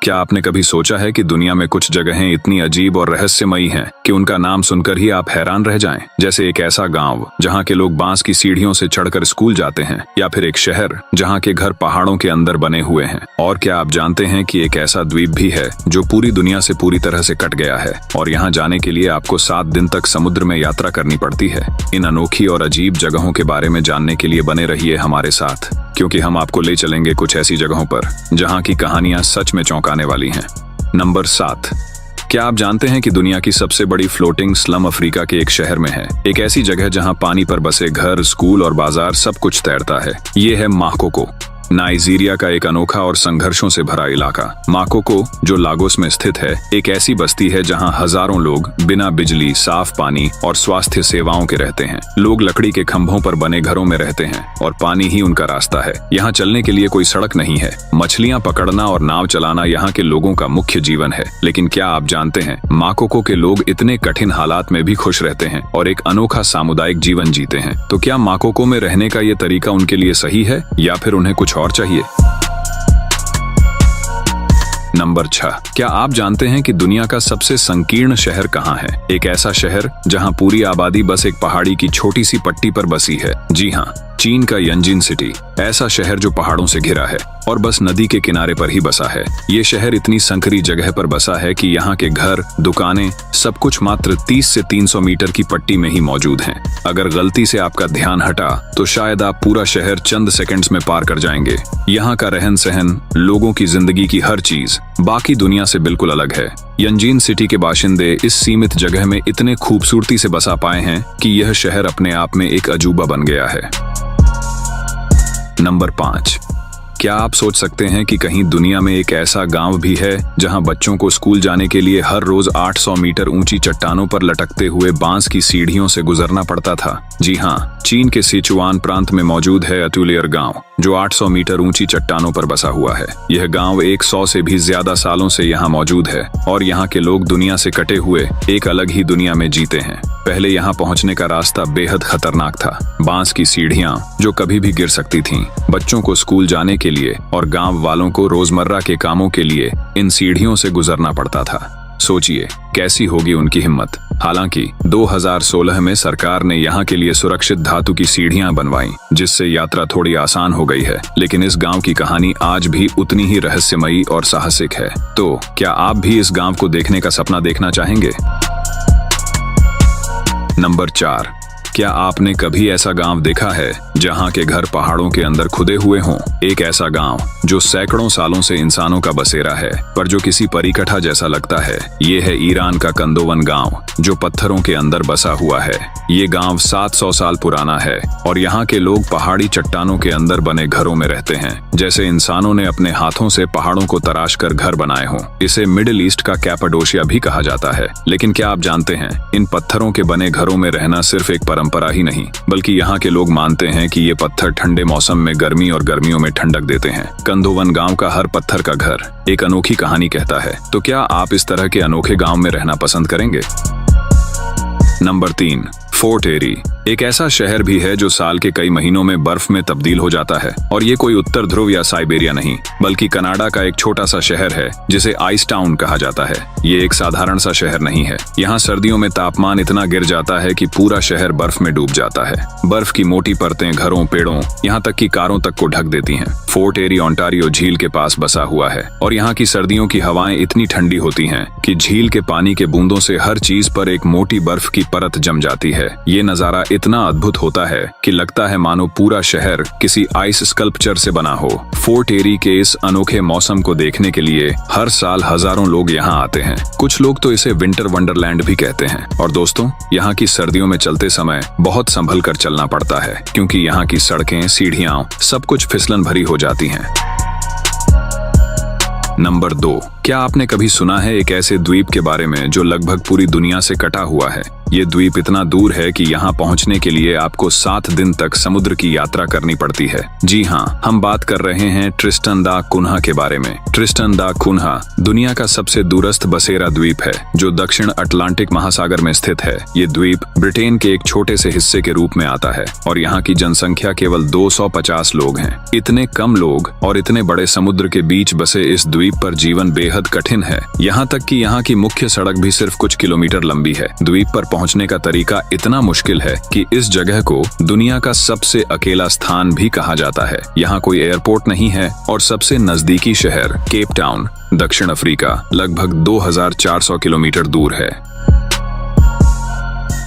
क्या आपने कभी सोचा है कि दुनिया में कुछ जगहें इतनी अजीब और रहस्यमयी हैं कि उनका नाम सुनकर ही आप हैरान रह जाएं? जैसे एक ऐसा गांव जहां के लोग बांस की सीढ़ियों से चढ़कर स्कूल जाते हैं, या फिर एक शहर जहां के घर पहाड़ों के अंदर बने हुए हैं। और क्या आप जानते हैं कि एक ऐसा द्वीप भी है जो पूरी दुनिया से पूरी तरह से कट गया है और यहाँ जाने के लिए आपको 7 दिन तक समुद्र में यात्रा करनी पड़ती है। इन अनोखी और अजीब जगहों के बारे में जानने के लिए बने रहिए हमारे साथ, क्योंकि हम आपको ले चलेंगे कुछ ऐसी जगहों पर जहां की कहानियां सच में चौंकाने वाली हैं। नंबर 7। क्या आप जानते हैं कि दुनिया की सबसे बड़ी फ्लोटिंग स्लम अफ्रीका के एक शहर में है? एक ऐसी जगह जहां पानी पर बसे घर, स्कूल और बाजार सब कुछ तैरता है। ये है माकोको, नाइजीरिया का एक अनोखा और संघर्षों से भरा इलाका। माकोको, जो लागोस में स्थित है, एक ऐसी बस्ती है जहां हजारों लोग बिना बिजली, साफ पानी और स्वास्थ्य सेवाओं के रहते हैं। लोग लकड़ी के खंभों पर बने घरों में रहते हैं और पानी ही उनका रास्ता है। यहाँ चलने के लिए कोई सड़क नहीं है। मछलियाँ पकड़ना और नाव चलाना यहाँ के लोगों का मुख्य जीवन है। लेकिन क्या आप जानते हैं, माकोको के लोग इतने कठिन हालात में भी खुश रहते हैं और एक अनोखा सामुदायिक जीवन जीते हैं। तो क्या माकोको में रहने का ये तरीका उनके लिए सही है, या फिर उन्हें कुछ और चाहिए? नंबर 6। क्या आप जानते हैं कि दुनिया का सबसे संकीर्ण शहर कहाँ है? एक ऐसा शहर जहां पूरी आबादी बस एक पहाड़ी की छोटी सी पट्टी पर बसी है। जी हाँ, चीन का यंजिन सिटी, ऐसा शहर जो पहाड़ों से घिरा है और बस नदी के किनारे पर ही बसा है। ये शहर इतनी संकरी जगह पर बसा है कि यहाँ के घर, दुकानें, सब कुछ मात्र 30 से 300 मीटर की पट्टी में ही मौजूद हैं। अगर गलती से आपका ध्यान हटा तो शायद आप पूरा शहर चंद सेकंड्स में पार कर जाएंगे। यहाँ का रहन सहन, लोगों की जिंदगी की हर चीज बाकी दुनिया से बिल्कुल अलग है। यंजीन सिटी के बाशिंदे इस सीमित जगह में इतने खूबसूरती से बसा पाए हैं कि यह शहर अपने आप में एक अजूबा बन गया है। नंबर 5। क्या आप सोच सकते हैं कि कहीं दुनिया में एक ऐसा गांव भी है जहां बच्चों को स्कूल जाने के लिए हर रोज 800 मीटर ऊंची चट्टानों पर लटकते हुए बांस की सीढ़ियों से गुजरना पड़ता था? जी हाँ, चीन के सिचुआन प्रांत में मौजूद है अतुलियर गांव, जो 800 मीटर ऊंची चट्टानों पर बसा हुआ है। यह गांव 100 से भी ज्यादा सालों से यहाँ मौजूद है और यहाँ के लोग दुनिया से कटे हुए एक अलग ही दुनिया में जीते हैं। पहले यहाँ पहुँचने का रास्ता बेहद खतरनाक था। बांस की सीढ़ियाँ जो कभी भी गिर सकती थीं। बच्चों को स्कूल जाने के लिए और गांव वालों को रोजमर्रा के कामों के लिए इन सीढ़ियों से गुजरना पड़ता था। सोचिए कैसी होगी उनकी हिम्मत। हालांकि 2016 में सरकार ने यहाँ के लिए सुरक्षित धातु की सीढ़ियां बनवाई, जिससे यात्रा थोड़ी आसान हो गई है। लेकिन इस गांव की कहानी आज भी उतनी ही रहस्यमयी और साहसिक है। तो क्या आप भी इस गांव को देखने का सपना देखना चाहेंगे? नंबर 4। क्या आपने कभी ऐसा गांव देखा है जहां के घर पहाड़ों के अंदर खुदे हुए हों? एक ऐसा गांव जो सैकड़ों सालों से इंसानों का बसेरा है, पर जो किसी परिकठा जैसा लगता है। ये है ईरान का कंदोवन गांव, जो पत्थरों के अंदर बसा हुआ है। ये गांव 700 साल पुराना है और यहाँ के लोग पहाड़ी चट्टानों के अंदर बने घरों में रहते हैं, जैसे इंसानों ने अपने हाथों से पहाड़ों को तराश कर घर बनाए हों। इसे मिडिल ईस्ट का कैपाडोशिया भी कहा जाता है। लेकिन क्या आप जानते हैं, इन पत्थरों के बने घरों में रहना सिर्फ एक परंपरा ही नहीं, बल्कि यहाँ के लोग मानते हैं कि ये पत्थर ठंडे मौसम में गर्मी और गर्मियों में ठंडक देते हैं। कंदोवन गांव का हर पत्थर का घर एक अनोखी कहानी कहता है। तो क्या आप इस तरह के अनोखे गांव में रहना पसंद करेंगे? नंबर 3। फोर्ट एरी एक ऐसा शहर भी है जो साल के कई महीनों में बर्फ में तब्दील हो जाता है। और ये कोई उत्तर ध्रुव या साइबेरिया नहीं, बल्कि कनाडा का एक छोटा सा शहर है जिसे आइस टाउन कहा जाता है। ये एक साधारण सा शहर नहीं है। यहाँ सर्दियों में तापमान इतना गिर जाता है कि पूरा शहर बर्फ में डूब जाता है। बर्फ की मोटी परतें घरों, पेड़ों, यहाँ तक कि कारों तक को ढक देती हैं। फोर्ट एरी ओंटारियो झील के पास बसा हुआ है और यहाँ की सर्दियों की हवाएं इतनी ठंडी होती हैं कि झील के पानी के बूंदों से हर चीज पर एक मोटी बर्फ की परत जम जाती है। ये नजारा इतना अद्भुत होता है कि लगता है मानो पूरा शहर किसी आइस स्कल्पचर से बना हो। फोर्ट एरी के इस अनोखे मौसम को देखने के लिए हर साल हजारों लोग यहाँ आते हैं। कुछ लोग तो इसे विंटर वंडरलैंड भी कहते हैं। और दोस्तों, यहाँ की सर्दियों में चलते समय बहुत संभल कर चलना पड़ता है, क्योंकि यहाँ की सड़कें, सीढ़ियां, सब कुछ फिसलन भरी हो जाती हैं। नंबर 2। क्या आपने कभी सुना है एक ऐसे द्वीप के बारे में जो लगभग पूरी दुनिया से कटा हुआ है? ये द्वीप इतना दूर है कि यहाँ पहुँचने के लिए आपको 7 दिन तक समुद्र की यात्रा करनी पड़ती है। जी हाँ, हम बात कर रहे हैं ट्रिस्टन दा कुन्हा के बारे में। ट्रिस्टन दा कुन्हा दुनिया का सबसे दूरस्थ बसेरा द्वीप है जो दक्षिण अटलांटिक महासागर में स्थित है। ये द्वीप ब्रिटेन के एक छोटे से हिस्से के रूप में आता है और यहाँ की जनसंख्या केवल 250 लोग हैं। इतने कम लोग और इतने बड़े समुद्र के बीच बसे इस द्वीप पर जीवन बेहद कठिन है। यहाँ तक कि यहाँ की मुख्य सड़क भी सिर्फ कुछ किलोमीटर लंबी है। द्वीप पर पहुँचने का तरीका इतना मुश्किल है कि इस जगह को दुनिया का सबसे अकेला स्थान भी कहा जाता है। यहाँ कोई एयरपोर्ट नहीं है और सबसे नजदीकी शहर केप टाउन दक्षिण अफ्रीका लगभग 2400 किलोमीटर दूर है।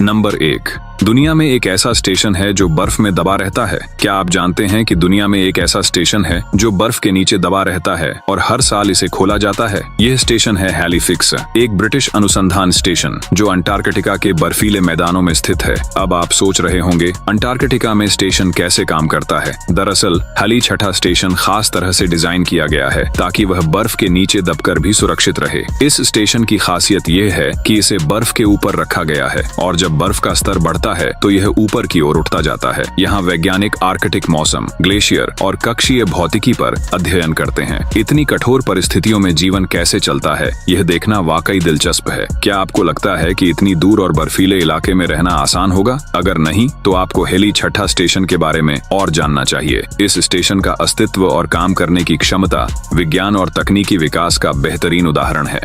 नंबर 1, दुनिया में एक ऐसा स्टेशन है जो बर्फ में दबा रहता है। क्या आप जानते हैं कि दुनिया में एक ऐसा स्टेशन है जो बर्फ के नीचे दबा रहता है और हर साल इसे खोला जाता है? यह स्टेशन है हैलीफिक्स, एक ब्रिटिश अनुसंधान स्टेशन जो अंटार्कटिका के बर्फीले मैदानों में स्थित है। अब आप सोच रहे होंगे अंटार्कटिका में स्टेशन कैसे काम करता है। दरअसल हैली छठा स्टेशन खास तरह से डिजाइन किया गया है ताकि वह बर्फ के नीचे दबकर भी सुरक्षित रहे। इस स्टेशन की खासियत यह है कि इसे बर्फ के ऊपर रखा गया है और जब बर्फ का स्तर बढ़ता है तो यह ऊपर की ओर उठता जाता है। यहाँ वैज्ञानिक आर्कटिक मौसम, ग्लेशियर और कक्षीय भौतिकी पर अध्ययन करते हैं। इतनी कठोर परिस्थितियों में जीवन कैसे चलता है, यह देखना वाकई दिलचस्प है। क्या आपको लगता है कि इतनी दूर और बर्फीले इलाके में रहना आसान होगा? अगर नहीं, तो आपको हैली छठा स्टेशन के बारे में और जानना चाहिए। इस स्टेशन का अस्तित्व और काम करने की क्षमता विज्ञान और तकनीकी विकास का बेहतरीन उदाहरण है।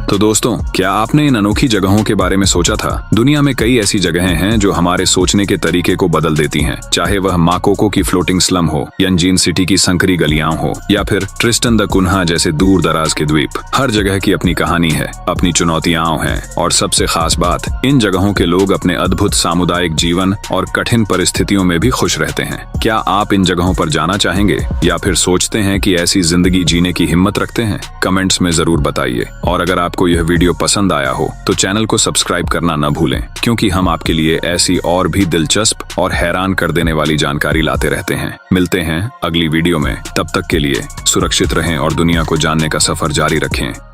तो दोस्तों, क्या आपने इन अनोखी जगहों के बारे में सोचा था? दुनिया में कई ऐसी जगहें हैं जो हमारे सोचने के तरीके को बदल देती हैं। चाहे वह माकोको की फ्लोटिंग स्लम हो, यंजीन सिटी की संकरी गलियां हो या फिर ट्रिस्टन दा कुन्हा जैसे दूर दराज के द्वीप। हर जगह की अपनी कहानी है, अपनी चुनौतियां हैं और सबसे खास बात, इन जगहों के लोग अपने अद्भुत सामुदायिक जीवन और कठिन परिस्थितियों में भी खुश रहते हैं। क्या आप इन जगहों पर जाना चाहेंगे या फिर सोचते हैं कि ऐसी जिंदगी जीने की हिम्मत रखते हैं? कमेंट्स में जरूर बताइए। और अगर आपको यह वीडियो पसंद आया हो तो चैनल को सब्सक्राइब करना न भूलें, क्योंकि हम आपके लिए ऐसी और भी दिलचस्प और हैरान कर देने वाली जानकारी लाते रहते हैं। मिलते हैं अगली वीडियो में, तब तक के लिए सुरक्षित रहें और दुनिया को जानने का सफर जारी रखें।